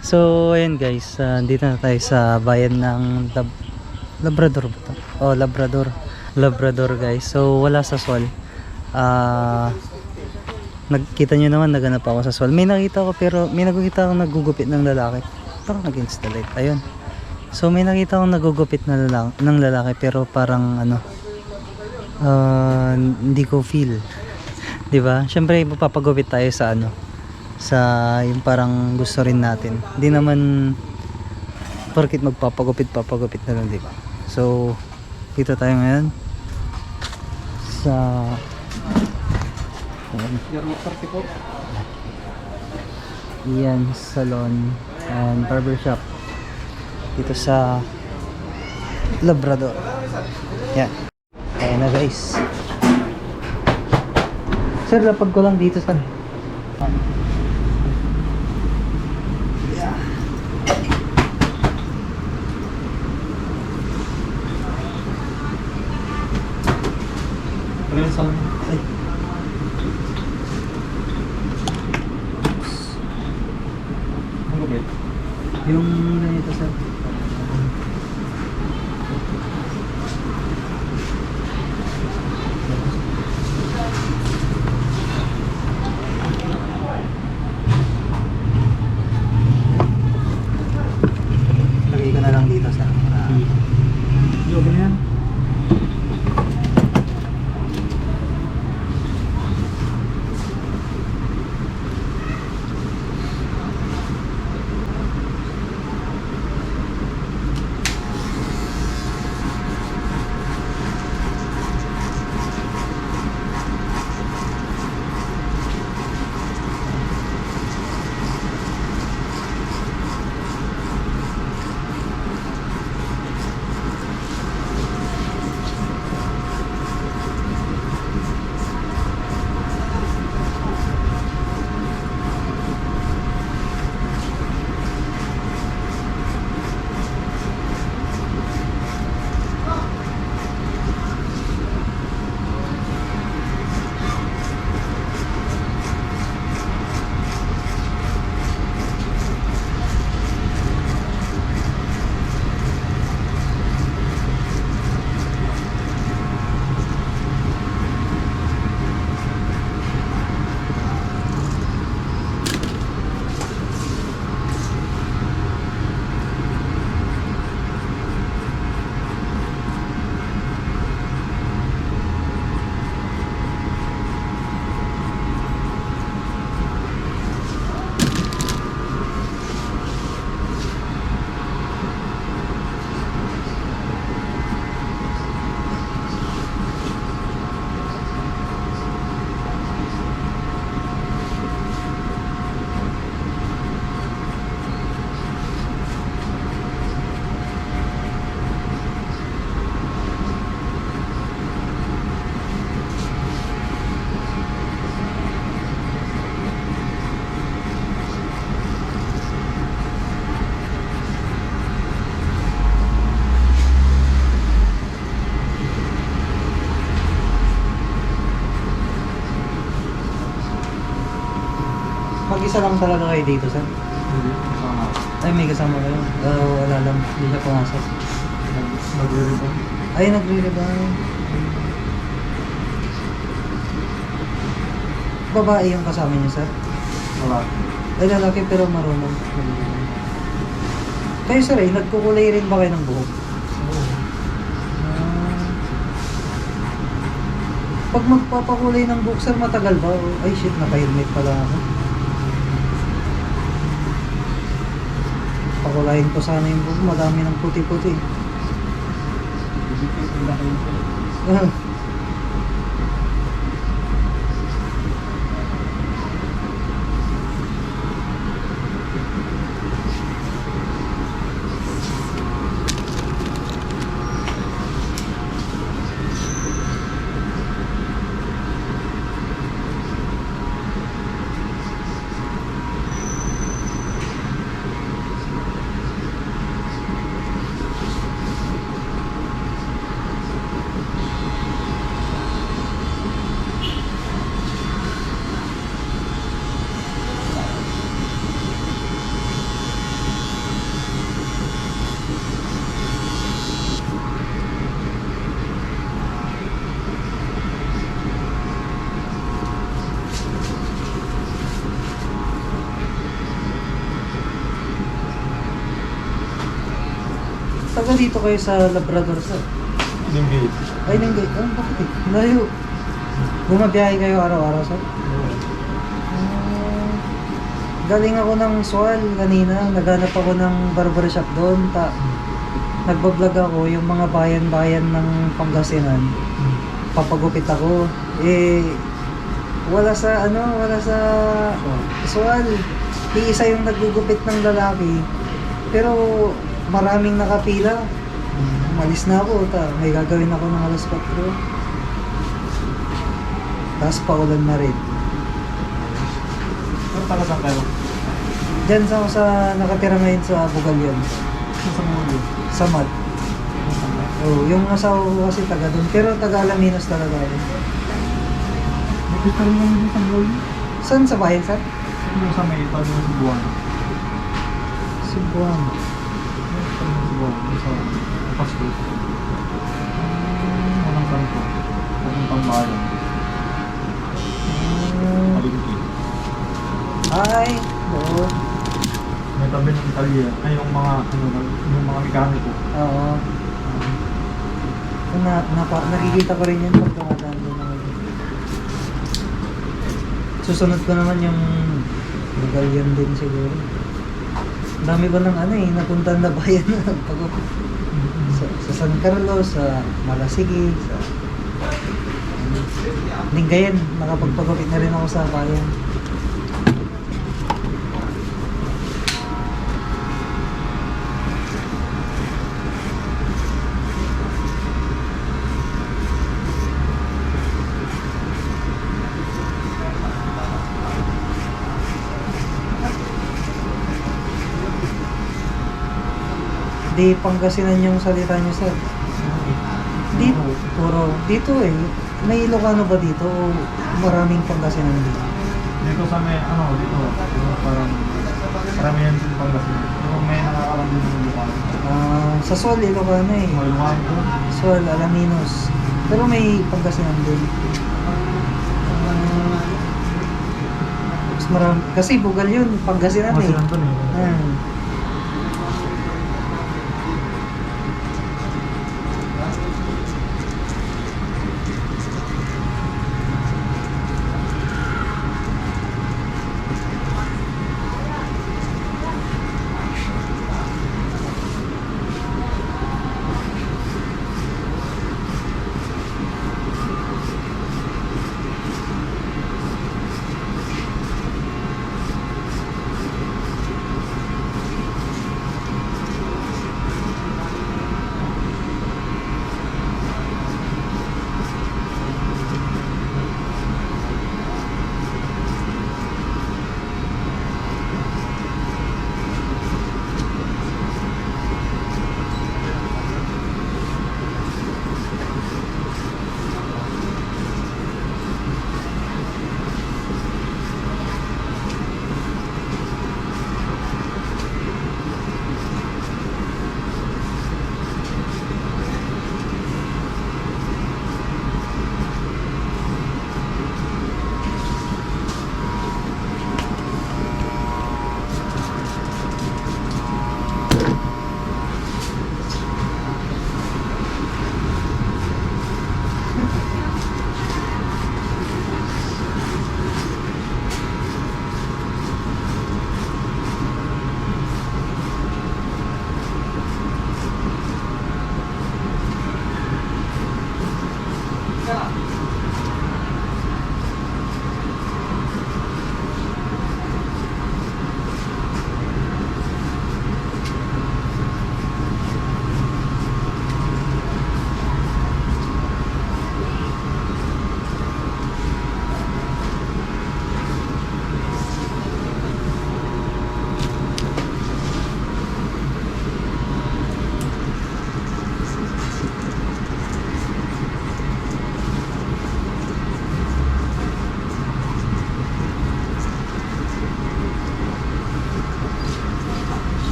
So ayun guys, dito na tayo sa bayan ng Labrador ba to? Oh, Labrador guys. So wala sa Sol. Nagkita nyo naman, naganap ako sa Sol. May nakita ko, pero may nakita akong nagugupit ng lalaki. Parang nag-installate. Ayun. So may nakita akong nagugupit ng lalaki, pero parang ano, hindi ko feel. 'Di ba? Syempre papagupit tayo sa ano, sa yung parang gusto rin natin. Hindi naman porket papagupit na lang, 'di ba? So dito tayo ngayon sa Ian Salon and Barbershop dito sa Labrador. Yan. Ayan na guys. Sir, lapag ko lang dito sir. Yeah. Ay. Yung ganito sir. Lagay ko na lang dito sir. Yung ganyan. Mag-isa lang talaga kayo dito, sir? Hindi, kasama. Ay, may kasama kayo? Wala lang. Hindi siya pumasok. Nagre-rebond. Ay, nagre-rebond. Babae yung kasama niyo, sir? Wala. Ay, lalaki pero marunong. Kayo, sir, nagkukulay rin ba kayo ng buhok? Oo. Pag magpapakulay ng buhok, sir, matagal ba? Ay, shit, naka-helmet pala ako. Pakulayin ko sana yung buhok, madami ng puti-puti. taga dito kayo sa Labrador, sir. Lingit. Ay, hindi. Oh, bakit eh? Layo. Bumabiyahe kayo araw-araw, sir? Ah, galing ako ng Sual kanina. Naghanap ako ng barbershop doon. Nagbablog ako yung mga bayan-bayan ng Pangasinan. Papagupit ako. Eh, wala sa Sual. Iisa yung naggugupit ng lalaki. Pero maraming nakapila. Umalis na ako. May gagawin ako ng alas 4. Tapos paulan na rin. Ano taga saan kayo? Diyan sa nakatira ngayon sa Bugalyon. Sa mga Sa Mat. Oh, yung asawa ko kasi taga doon. Pero taga Alaminos talaga yun. Nakita rin namin yung sanggol. Saan sa bayan, sir? Yung sa may itabi ng Cebuano. Cebuano. Yung Cebuano. Yung sa Pasko. Walang kanto. Papuntang bayan. Paligid. Ay, oo. May tabi ng Italia. Ay, yung mga mekaniko. Oo. Nakikita ko rin yun pag tumadaan doon ako. Susunod ko naman yung Bugalyon din siguro. Ang dami ba ng napuntahan na bayan na pagupit. Sa San Carlos, sa Malasigi, sa Lingayen, nakapagpagupit na rin ako sa bayan. Di Pangasinan yung salita niyo, sir. Dito, dito eh. May Ilocano ba dito o maraming Pangasinan dito? Dito sa may, dito. Parang, karamihan din Pangasinan. Pero may nakakalam din ng Ilocano. Sa Sual, Ilocano eh. Mga Ilocano. Sual, Alaminos. Pero may Pangasinan din. Mas marami. Kasi Bugal yun, Pangasinan eh. Pangasinan doon eh.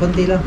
konti lang.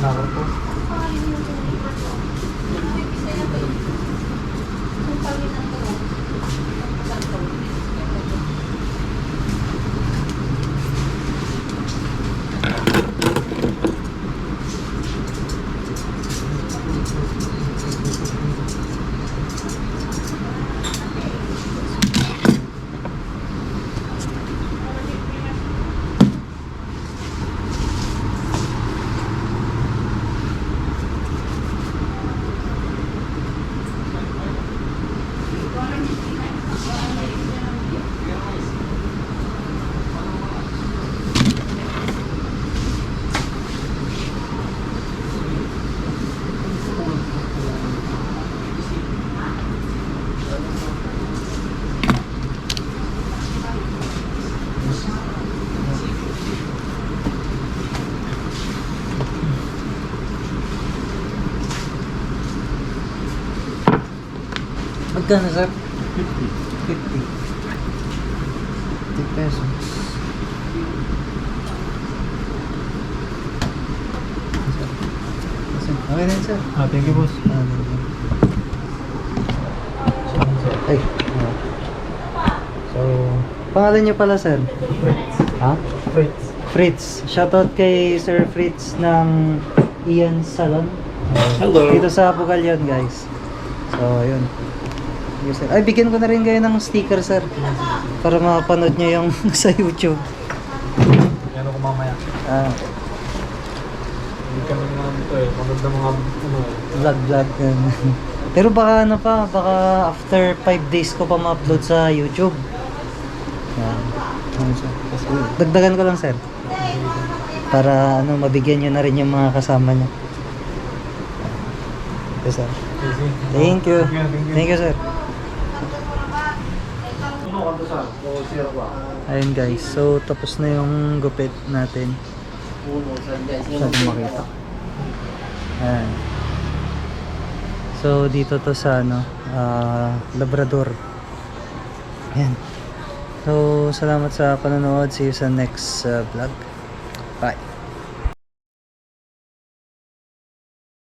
Nakar po. Magkano sir? 50. 50. 50 pesos. Okay na yun, sir. Thank you, boss. Ay. So, pangalan niyo pala, sir? Ha? Fritz. Fritz. Shoutout kay Sir Fritz ng Ian Salon. Hello. Dito sa Bugalyon, guys. So, yun. Yes, sir. Ay, bigyan ko na rin kayo ng sticker, sir. Para mapanood nyo yung sa YouTube. Yan ako mamaya. Ah, Hindi kami nga dito eh. Maganda mga ano. vlog. Yan. Pero baka ano pa, baka after 5 days ko pa ma-upload sa YouTube. Yan. Ano, sir? Kasi, dagdagan ko lang, sir. Para ano, mabigyan nyo na rin yung mga kasama nyo. Yes, sir. Thank you. Thank you, sir. Ayun guys, so tapos na yung gupit natin. Sabi makita. Ayan. So dito to sa ano, Labrador. Ayan. So salamat sa panonood. See you sa next vlog. Bye.